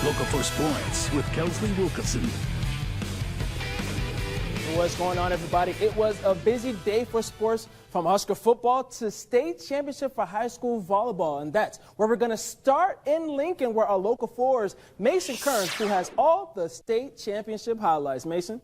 Local 4 Sports with Kelsey Wilkinson. What's going on, everybody? It was a busy day for sports, from Husker football to state championship for high school volleyball. And that's where we're going to start in Lincoln, where our local 4's Mason Kearns, who has all the state championship highlights. Mason?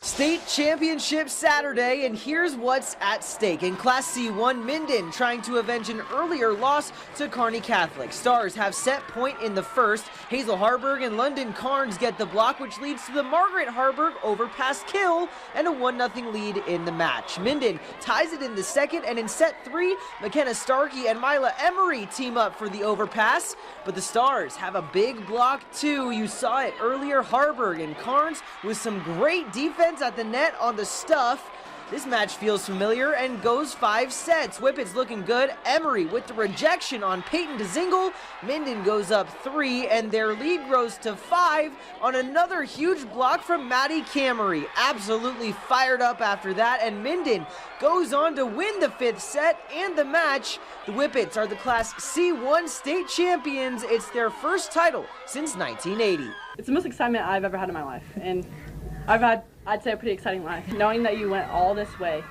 State championship Saturday, and here's what's at stake. In Class C1, Minden trying to avenge an earlier loss to Kearney Catholic. Stars have set point in the first. Hazel Harburg and London Carnes get the block, which leads to the Margaret Harburg overpass kill and a 1-0 lead in the match. Minden ties it in the second, and in set 3, McKenna Starkey and Mila Emery team up for the overpass. But the Stars have a big block too. You saw it earlier. Harburg and Carnes with some great defense at the net on the stuff. This match feels familiar and goes 5 sets. Whippet's looking good. Emery with the rejection on Peyton DeZingle. Minden goes up 3, and their lead grows to 5 on another huge block from Maddie Camery. Absolutely fired up after that, and Minden goes on to win the 5th set and the match. The Whippets are the Class C1 state champions. It's their first title since 1980. It's the most excitement I've ever had in my life, and I've had, I'd say, a pretty exciting life. Knowing that you went all this way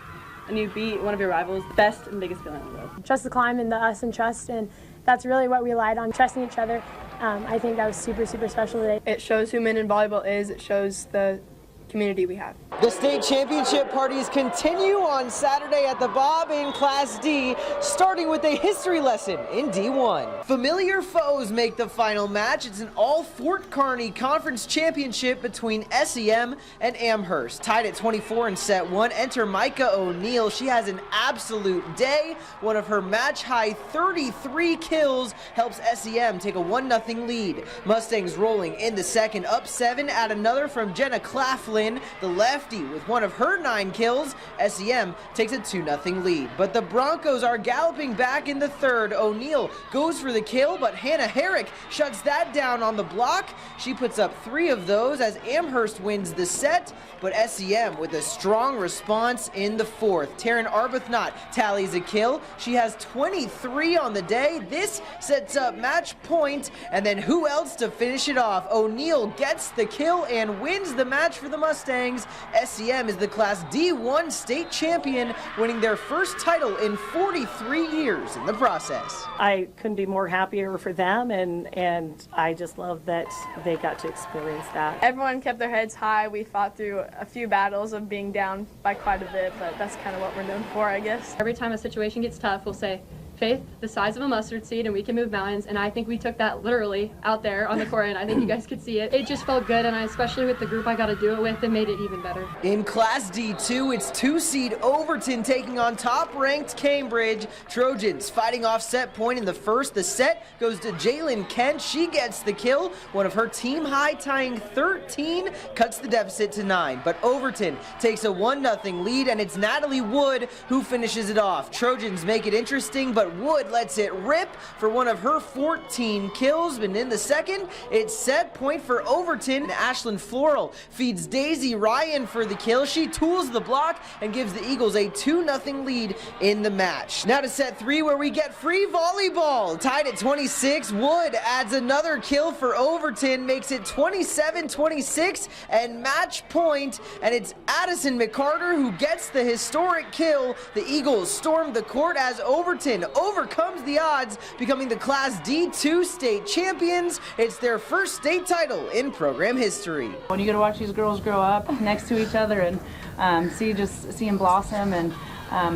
and you beat one of your rivals, the best and biggest feeling in the world. Trust the climb and the us and trust, and that's really what we relied on, trusting each other. I think that was super, super special today. It shows who Minden volleyball is. It shows the community we have. The state championship parties continue on Saturday at the Bob in Class D, starting with a history lesson in D1. Familiar foes make the final match. It's an all-Fort Kearney Conference Championship between SEM and Amherst. Tied at 24 in set 1, enter Micah O'Neill. She has an absolute day. One of her match-high 33 kills helps SEM take a 1-0 lead. Mustangs rolling in the second, up 7 at another from Jenna Claflin. The lefty with one of her 9 kills. SEM takes a 2-0 lead. But the Broncos are galloping back in the third. O'Neill goes for the kill, but Hannah Herrick shuts that down on the block. She puts up 3 of those as Amherst wins the set, but SEM with a strong response in the fourth. Taryn Arbuthnot tallies a kill. She has 23 on the day. This sets up match point, and then who else to finish it off? O'Neill gets the kill and wins the match for the Mustangs. SEM is the Class D1 state champion, winning their first title in 43 years in the process. I couldn't be more happier for them, and I just love that they got to experience that. Everyone kept their heads high. We fought through a few battles of being down by quite a bit, but that's kind of what we're known for, I guess. Every time a situation gets tough, we'll say, faith the size of a mustard seed and we can move mountains, and I think we took that literally out there on the court, and I think you guys could see it. It just felt good, and especially with the group I got to do it with, it made it even better. In Class D2, it's 2-seed Overton taking on top-ranked Cambridge. Trojans fighting off set point in the first. The set goes to Jalen Kent. She gets the kill. One of her team high, tying 13, cuts the deficit to 9. But Overton takes a 1-0 lead, and it's Natalie Wood who finishes it off. Trojans make it interesting, but Wood lets it rip for one of her 14 kills. And in the second, it's set point for Overton. Ashlyn Floral feeds Daisy Ryan for the kill. She tools the block and gives the Eagles a 2-0 lead in the match. Now to set 3, where we get free volleyball. Tied at 26, Wood adds another kill for Overton, makes it 27-26 and match point. And it's Addison McCarter who gets the historic kill. The Eagles storm the court as Overton overcomes the odds, becoming the Class D2 state champions. It's their first state title in program history. When you get to watch these girls grow up next to each other and see them blossom and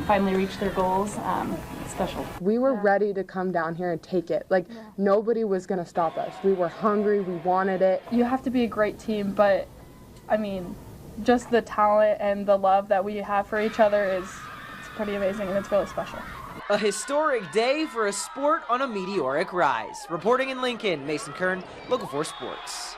finally reach their goals, it's special. We were ready to come down here and take it. Like, nobody was going to stop us. We were hungry. We wanted it. You have to be a great team, but I mean, just the talent and the love that we have for each other it's pretty amazing, and it's really special. A historic day for a sport on a meteoric rise. Reporting in Lincoln, Mason Kern, Local 4 Sports.